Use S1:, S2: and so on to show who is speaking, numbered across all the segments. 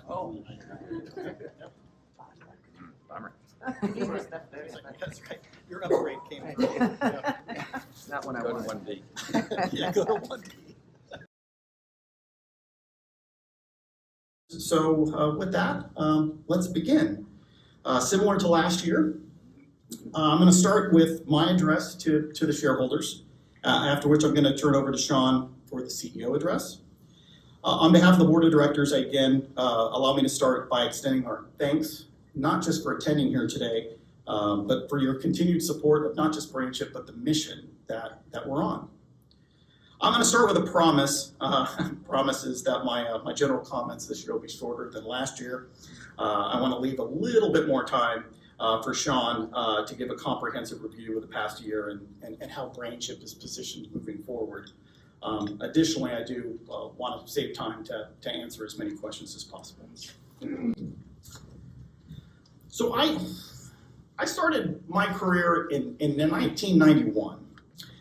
S1: Oh.
S2: Bummer.
S1: That's right. Your upgrade came in.
S3: Not when I
S2: Go to
S3: want.
S2: 1D.
S1: Yeah, go to 1D.
S4: So with that, let's begin. Similar to last year, I'm going to start with my address to the shareholders, after which I'm going to turn over to Sean for the CEO address. On behalf of the board of directors, again, allow me to start by extending our thanks, not just for attending here today, but for your continued support of not just Brainchip, but the mission that we're on. I'm going to start with a promise. Promise is that my general comments this year will be shorter than last year. I want to leave a little bit more time for Sean to give a comprehensive review of the past year and how Brainchip is positioned moving forward. Additionally, I do want to save time to answer as many questions as possible. So I started my career in 1991.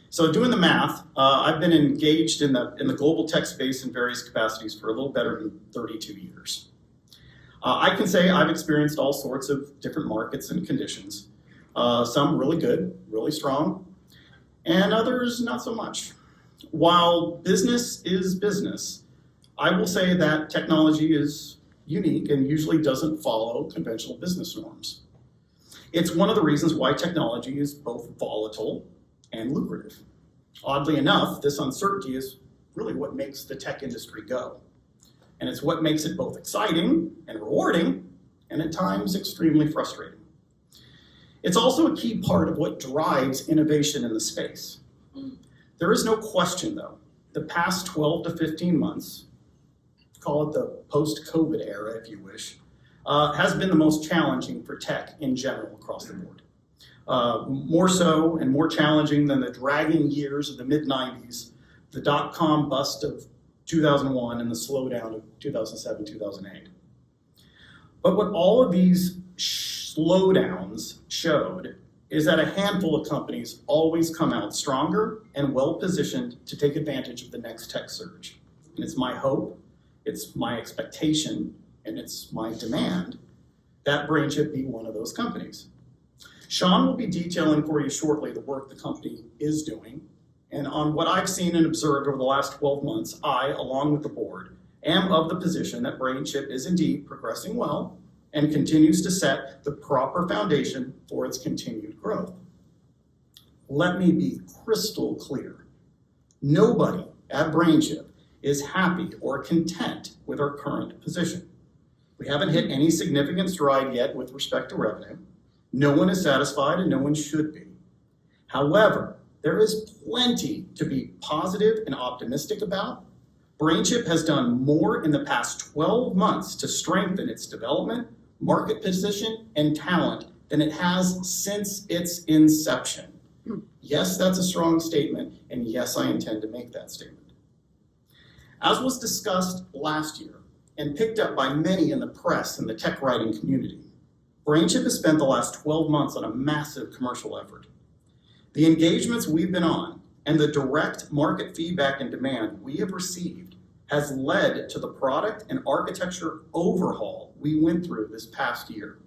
S4: So doing the math, I've been engaged in the global tech space in various capacities for a little better than 32 years. I can say I've experienced all sorts of different markets and conditions. Some really good, really strong, and others not so much. While business is business, I will say that technology is unique and usually doesn't follow conventional business norms. It's one of the reasons why technology is both volatile and lucrative. Oddly enough, this uncertainty is really what makes the tech industry go. And it's what makes it both exciting and rewarding, and at times extremely frustrating. It's also a key part of what drives innovation in the space. There is no question, though, the past 12 to 15 months, call it the post-COVID era if you wish, has been the most challenging for tech in general across the board. More so and more challenging than the dragging years of the mid-90s, the dot-com bust of 2001 and the slowdown of 2007, 2008. But what all of these slowdowns showed is that a handful of companies always come out stronger and well-positioned to take advantage of the next tech surge. And it's my hope, it's my expectation, and it's my demand that Brainchip be one of those companies. Sean will be detailing for you shortly the work the company is doing. And on what I've seen and observed over the last 12 months, I, along with the board, am of the position that Brainchip is indeed progressing well and continues to set the proper foundation for its continued growth. Let me be crystal clear. Nobody at Brainchip is happy or content with our current position. We haven't hit any significant stride yet with respect to revenue. No one is satisfied and no one should be. However, there is plenty to be positive and optimistic about. Brainchip has done more in the past 12 months to strengthen its development, market position, and talent than it has since its inception. Yes, that's a strong statement, and yes, I intend to make that statement. As was discussed last year and picked up by many in the press and the tech writing community, Brainchip has spent the last 12 months on a massive commercial effort. The engagements we've been on and the direct market feedback and demand we have received has led to the product and architecture overhaul we went through this past year.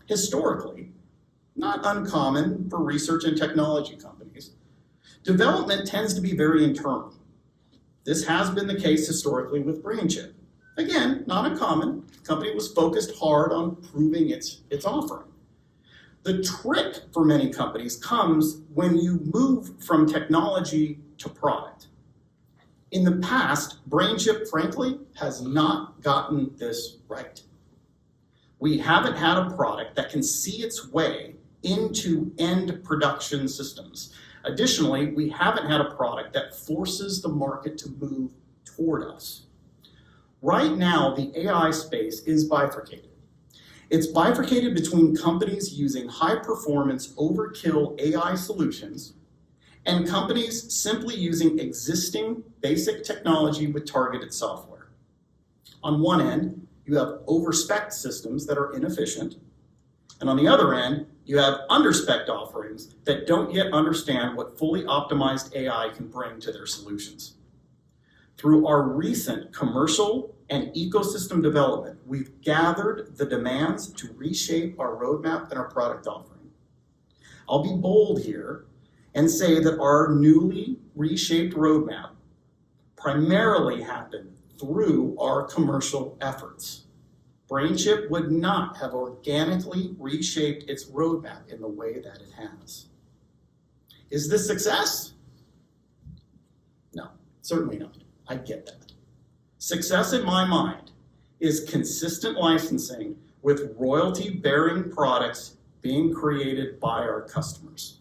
S4: Historically, not uncommon for research and technology companies, development tends to be very internal. This has been the case historically with Brainchip. Again, not uncommon. The company was focused hard on proving its offering. The trick for many companies comes when you move from technology to product. In the past, Brainchip, frankly, has not gotten this right. We haven't had a product that can see its way into end production systems. Additionally, we haven't had a product that forces the market to move toward us. Right now, the AI space is bifurcated. It's bifurcated between companies using high-performance overkill AI solutions and companies simply using existing basic technology with targeted software. On one end, you have over-spec'd systems that are inefficient, and on the other end, you have under-spec'd offerings that don't yet understand what fully optimized AI can bring to their solutions. Through our recent commercial and ecosystem development, we've gathered the demands to reshape our roadmap and our product offering. I'll be bold here and say that our newly reshaped roadmap primarily happened through our commercial efforts. Brainchip would not have organically reshaped its roadmap in the way that it has. Is this success? No, certainly not. I get that. Success in my mind is consistent licensing with royalty-bearing products being created by our customers.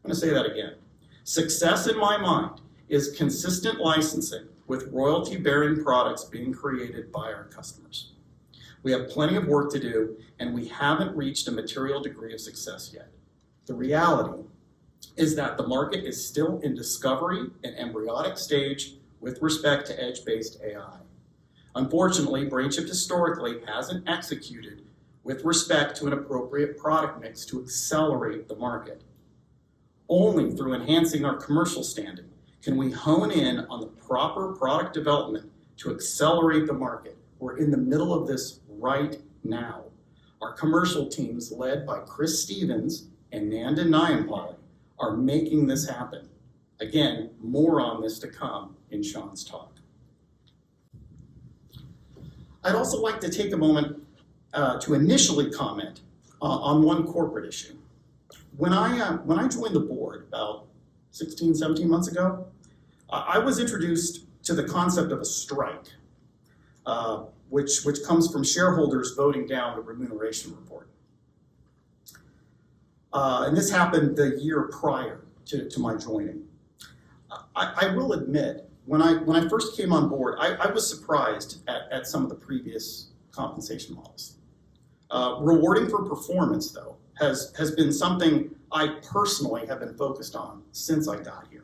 S4: I'm going to say that again. Success in my mind is consistent licensing with royalty-bearing products being created by our customers. We have plenty of work to do, and we haven't reached a material degree of success yet. The reality is that the market is still in discovery and embryonic stage with respect to edge-based AI. Unfortunately, Brainchip historically hasn't executed with respect to an appropriate product mix to accelerate the market. Only through enhancing our commercial standing can we hone in on the proper product development to accelerate the market. We're in the middle of this right now. Our commercial teams, led by Chris Stevens and Nandan Nayampally, are making this happen. Again, more on this to come in Sean's talk. I'd also like to take a moment to initially comment on one corporate issue. When I joined the board about 16, 17 months ago, I was introduced to the concept of a strike, which comes from shareholders voting down the remuneration report. And this happened the year prior to my joining. I will admit, when I first came on board, I was surprised at some of the previous compensation models. Rewarding for performance, though, has been something I personally have been focused on since I got here.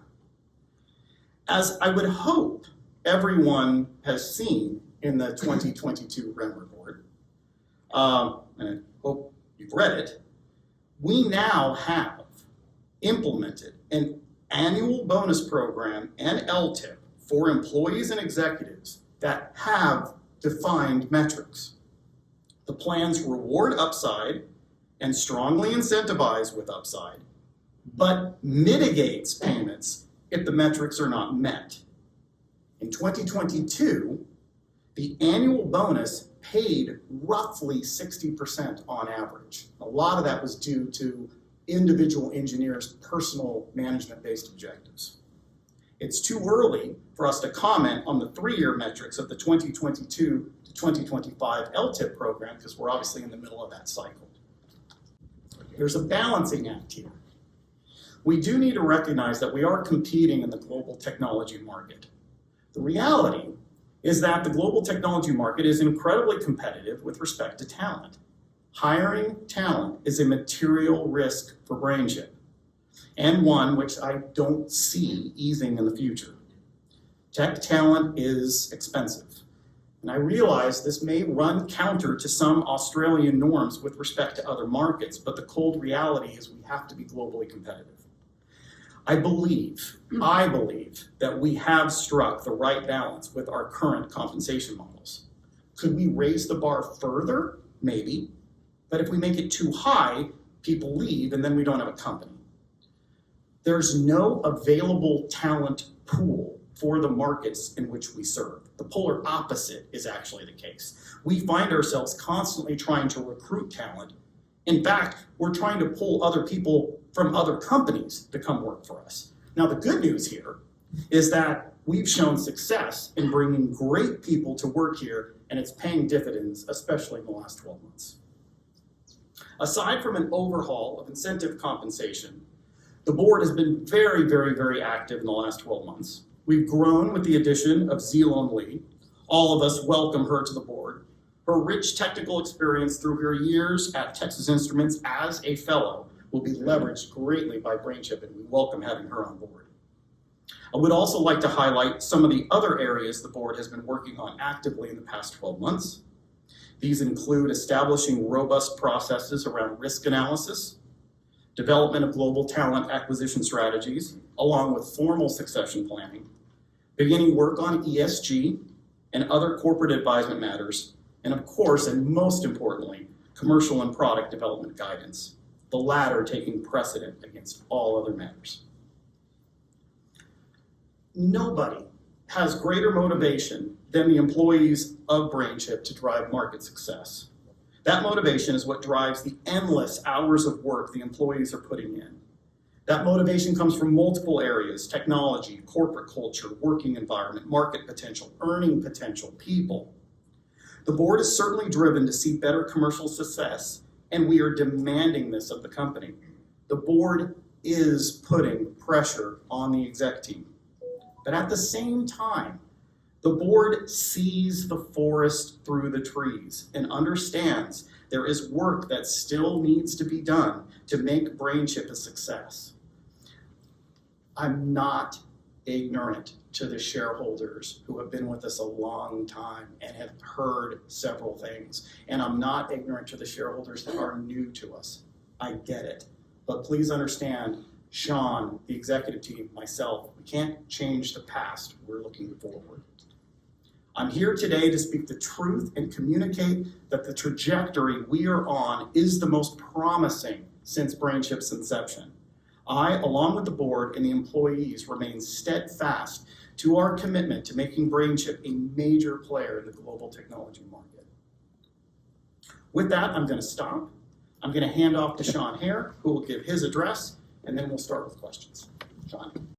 S4: As I would hope everyone has seen in the 2022 REM report, and I hope you've read it, we now have implemented an annual bonus program and LTIP for employees and executives that have defined metrics. The plans reward upside and strongly incentivize with upside, but mitigates payments if the metrics are not met. In 2022, the annual bonus paid roughly 60% on average. A lot of that was due to individual engineers' personal management-based objectives. It's too early for us to comment on the 3-year metrics of the 2022 to 2025 LTIP program because we're obviously in the middle of that cycle. There's a balancing act here. We do need to recognize that we are competing in the global technology market. The reality is that the global technology market is incredibly competitive with respect to talent. Hiring talent is a material risk for Brainchip, and one which I don't see easing in the future. Tech talent is expensive, and I realize this may run counter to some Australian norms with respect to other markets, but the cold reality is we have to be globally competitive. I believe that we have struck the right balance with our current compensation models. Could we raise the bar further? Maybe. But if we make it too high, people leave and then we don't have a company. There's no available talent pool for the markets in which we serve. The polar opposite is actually the case. We find ourselves constantly trying to recruit talent. In fact, we're trying to pull other people from other companies to come work for us. Now, the good news here is that we've shown success in bringing great people to work here, and it's paying dividends, especially in the last 12 months. Aside from an overhaul of incentive compensation, the board has been very, very, very active in the last 12 months. We've grown with the addition of Zilong Lee. All of us welcome her to the board. Her rich technical experience through her years at Texas Instruments as a fellow will be leveraged greatly by Brainchip, and we welcome having her on board. I would also like to highlight some of the other areas the board has been working on actively in the past 12 months. These include establishing robust processes around risk analysis, development of global talent acquisition strategies, along with formal succession planning, beginning work on ESG and other corporate advisement matters, and of course, and most importantly, commercial and product development guidance, the latter taking precedent against all other matters. Nobody has greater motivation than the employees of Brainchip to drive market success. That motivation is what drives the endless hours of work the employees are putting in. That motivation comes from multiple areas: technology, corporate culture, working environment, market potential, earning potential, people. The board is certainly driven to see better commercial success, and we are demanding this of the company. The board is putting pressure on the exec team. But at the same time, the board sees the forest through the trees and understands there is work that still needs to be done to make Brainchip a success. I'm not ignorant to the shareholders who have been with us a long time and have heard several things. And I'm not ignorant to the shareholders that are new to us. I get it. But please understand, Sean, the executive team, myself, we can't change the past. We're looking forward. I'm here today to speak the truth and communicate that the trajectory we are on is the most promising since Brainchip's inception. I, along with the board and the employees, remain steadfast to our commitment to making Brainchip a major player in the global technology market. With that, I'm going to stop. I'm going to hand off to Sean Hare, who will give his address, and then we'll start with questions. Sean.